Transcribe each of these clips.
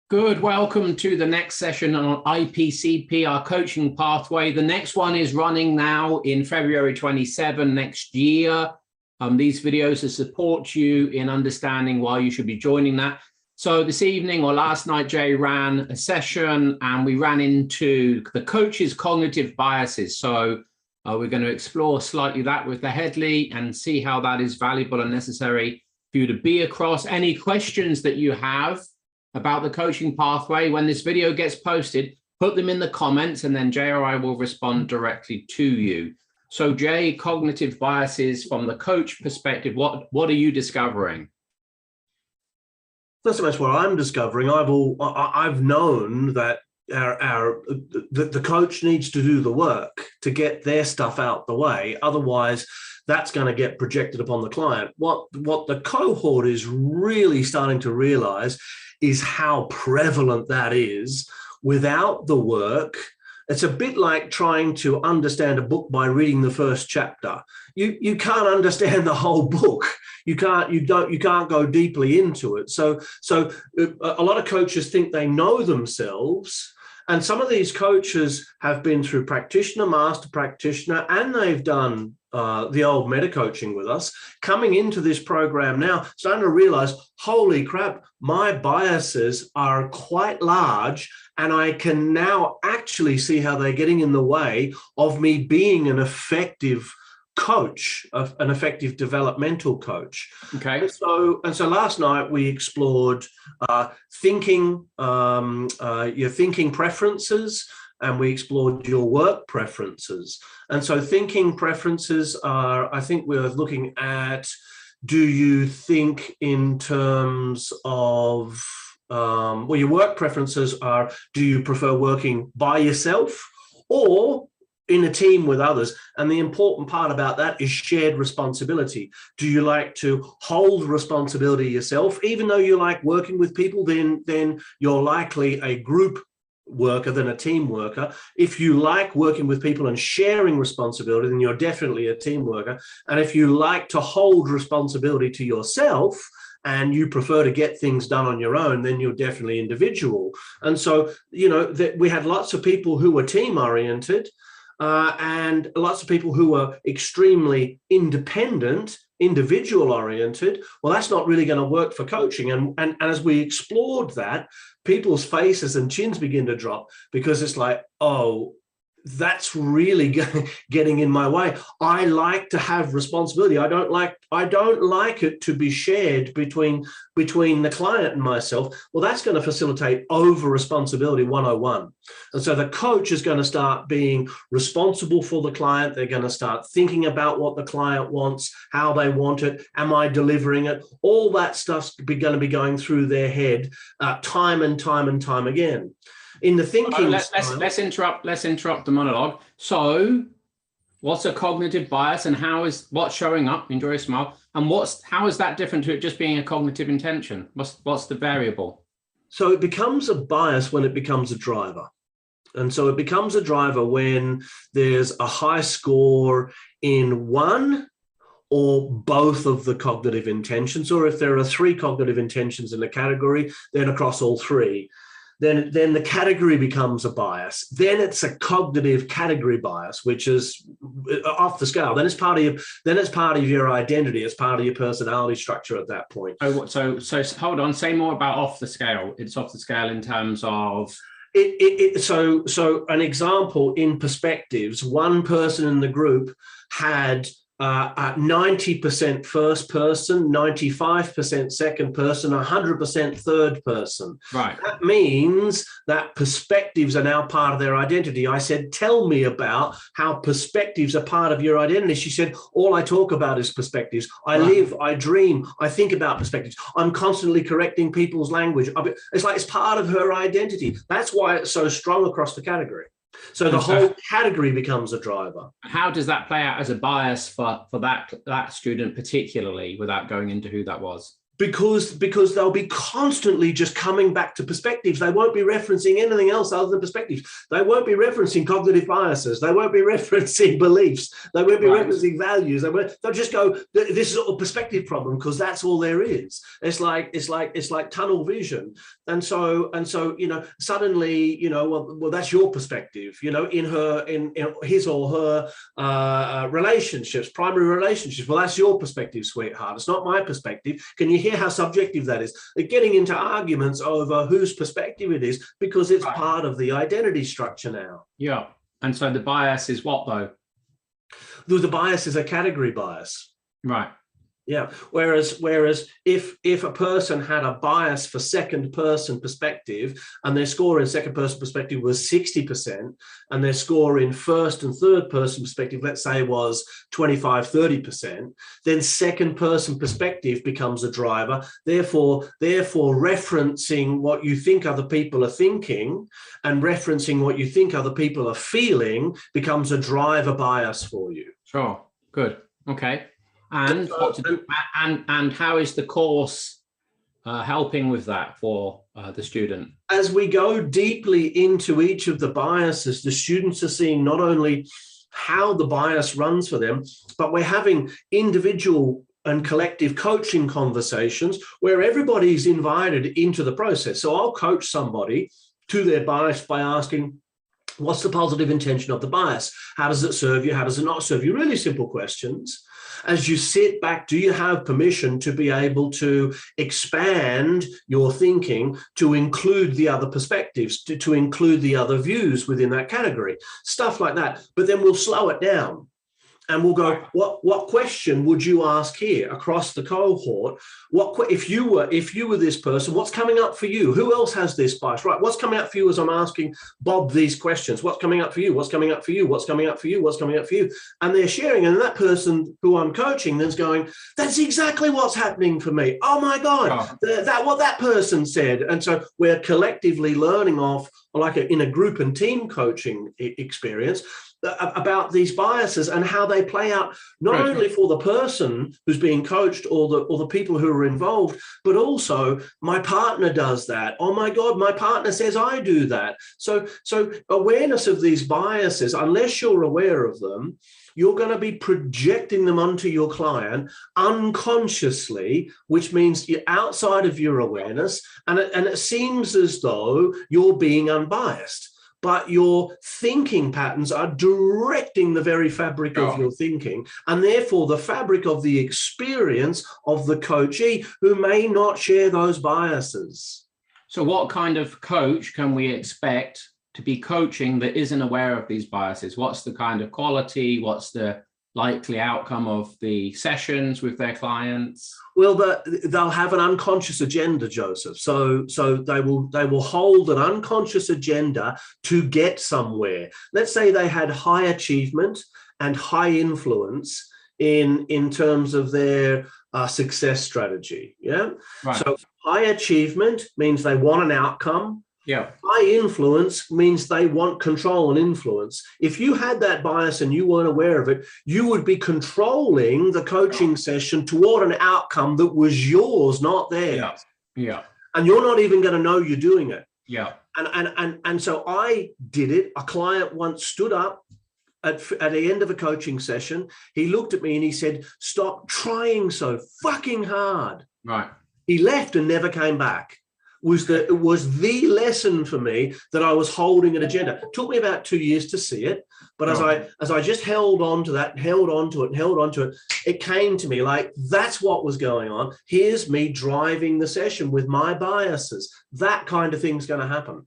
Good. Welcome to the next session on IPCP, our coaching pathway. The next one is running now in February 27 next year. These videos to support you in understanding why you should be joining that. So this evening or last night, Jay ran a session and we ran into the coach's cognitive biases. So we're going to explore slightly that with the Headley and see how that is valuable and necessary for you to be across. Any questions that you have about the coaching pathway, when this video gets posted, put them in the comments and then Jay or I will respond directly to you. So Jay, cognitive biases from the coach perspective, what are you discovering? Not so much what I'm discovering. I've known that the coach needs to do the work to get their stuff out the way. Otherwise, that's going to get projected upon the client. What the cohort is really starting to realize is how prevalent that is without the work. It's a bit like trying to understand a book by reading the first chapter. You can't understand the whole book. You can't go deeply into it. So a lot of coaches think they know themselves. And some of these coaches have been through practitioner, master practitioner, and they've done the old meta coaching with us, coming into this program now, starting to realize, holy crap, my biases are quite large, and I can now actually see how they're getting in the way of me being an effective coach, an effective developmental coach. Okay. And so last night we explored thinking, your thinking preferences, and we explored your work preferences. And so thinking preferences are, I think we're looking at, do you think in terms of, well, your work preferences are, do you prefer working by yourself or in a team with others? And the important part about that is shared responsibility. Do you like to hold responsibility yourself? Even though you like working with people, then you're likely a group worker than a team worker. If you like working with people and sharing responsibility, then you're definitely a team worker. And if you like to hold responsibility to yourself and you prefer to get things done on your own, then you're definitely individual. And so, you know, that we had lots of people who were team oriented, and lots of people who are extremely independent, individual oriented. Well, that's not really going to work for coaching. And as we explored that, people's faces and chins begin to drop, because it's like, oh, that's really getting in my way. I like to have responsibility. I don't like it to be shared between the client and myself. Well, that's going to facilitate over responsibility 101. And so the coach is going to start being responsible for the client. They're going to start thinking about what the client wants, how they want it. Am I delivering it? All that stuff's going to be going through their head time and time again. In the thinking, let's interrupt the monologue. So, what's a cognitive bias, and what's showing up? Enjoy a smile. And how is that different to it just being a cognitive intention? What's the variable? So it becomes a bias when it becomes a driver. And so it becomes a driver when there's a high score in one or both of the cognitive intentions, or if there are 3 cognitive intentions in a category, then across all 3. Then the category becomes a bias. Then it's a cognitive category bias, which is off the scale. Then it's part of your identity. It's part of your personality structure at that point. So hold on. Say more about off the scale. It's off the scale in terms of. So an example in perspectives. One person in the group had 90% first person, 95% second person, 100% third person. Right. That means that perspectives are now part of their identity. I said, tell me about how perspectives are part of your identity. She said, all I talk about is perspectives. I live, I dream, I think about perspectives. I'm constantly correcting people's language. It's like it's part of her identity. That's why it's so strong across the category. So the whole category becomes a driver. How does that play out as a bias for that student particularly, without going into who that was? because they'll be constantly just coming back to perspectives. They won't be referencing anything else other than perspectives. They won't be referencing cognitive biases. They won't be referencing beliefs. They won't be referencing values. They'll just go, this is a perspective problem, because that's all there is. It's like tunnel vision. And so suddenly, well, that's your perspective, in his or her relationships, primary relationships. Well, that's your perspective, sweetheart. It's not my perspective. Can you hear how subjective that is? They're getting into arguments over whose perspective it is, because it's part of the identity structure now. Yeah. And so the bias is what, though? The bias is a category bias. Right. Yeah. Whereas if a person had a bias for second person perspective, and their score in second person perspective was 60%, and their score in first and third person perspective, let's say, was 25, 30%, then second person perspective becomes a driver. Therefore, referencing what you think other people are thinking and referencing what you think other people are feeling becomes a driver bias for you. Sure. Good. Okay. And what to do, and how is the course helping with that for the student? As we go deeply into each of the biases, the students are seeing not only how the bias runs for them, but we're having individual and collective coaching conversations where everybody's invited into the process. So I'll coach somebody to their bias by asking, what's the positive intention of the bias? How does it serve you? How does it not serve you? Really simple questions. As you sit back, do you have permission to be able to expand your thinking to include the other perspectives, to include the other views within that category? Stuff like that. But then we'll slow it down. And we'll go, what question would you ask here across the cohort? If you were this person, what's coming up for you? Who else has this bias? Right. What's coming up for you as I'm asking Bob these questions? What's coming up for you? What's coming up for you? What's coming up for you? What's coming up for you? And they're sharing. And that person who I'm coaching then's going, that's exactly what's happening for me. Oh my God, what that person said. And so we're collectively learning off, like in a group and team coaching experience, about these biases and how they play out, not only for the person who's being coached or the people who are involved, but also my partner does that. Oh my God, my partner says I do that. So awareness of these biases, unless you're aware of them, you're going to be projecting them onto your client unconsciously, which means you're outside of your awareness, and it seems as though you're being unbiased. But your thinking patterns are directing the very fabric of your thinking, and therefore the fabric of the experience of the coachee who may not share those biases. So what kind of coach can we expect to be coaching that isn't aware of these biases? What's the kind of quality? What's the likely outcome of the sessions with their clients? Well, they'll have an unconscious agenda, Joseph. So they will hold an unconscious agenda to get somewhere. Let's say they had high achievement and high influence in terms of their success strategy. Yeah. Right. So high achievement means they want an outcome. Yeah. High influence means they want control and influence. If you had that bias and you weren't aware of it, you would be controlling the coaching session toward an outcome that was yours, not theirs. Yeah. Yeah. And you're not even going to know you're doing it. Yeah. And so I did it. A client once stood up at the end of a coaching session. He looked at me and he said, "Stop trying so fucking hard." Right. He left and never came back. It was the lesson for me that I was holding an agenda. It took me about 2 years to see it, but as I just held on to that, held on to it, it came to me like, that's what was going on. Here's me driving the session with my biases. That kind of thing's going to happen.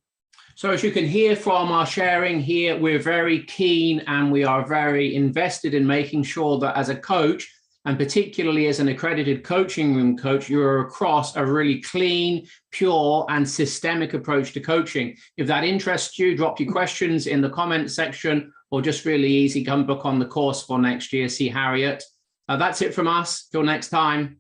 So as you can hear from our sharing here, we're very keen and we are very invested in making sure that as a coach, and particularly as an accredited coaching room coach, you're across a really clean, pure, and systemic approach to coaching. If that interests you, drop your questions in the comment section, or just really easy, come book on the course for next year, see Harriet. That's it from us. Till next time.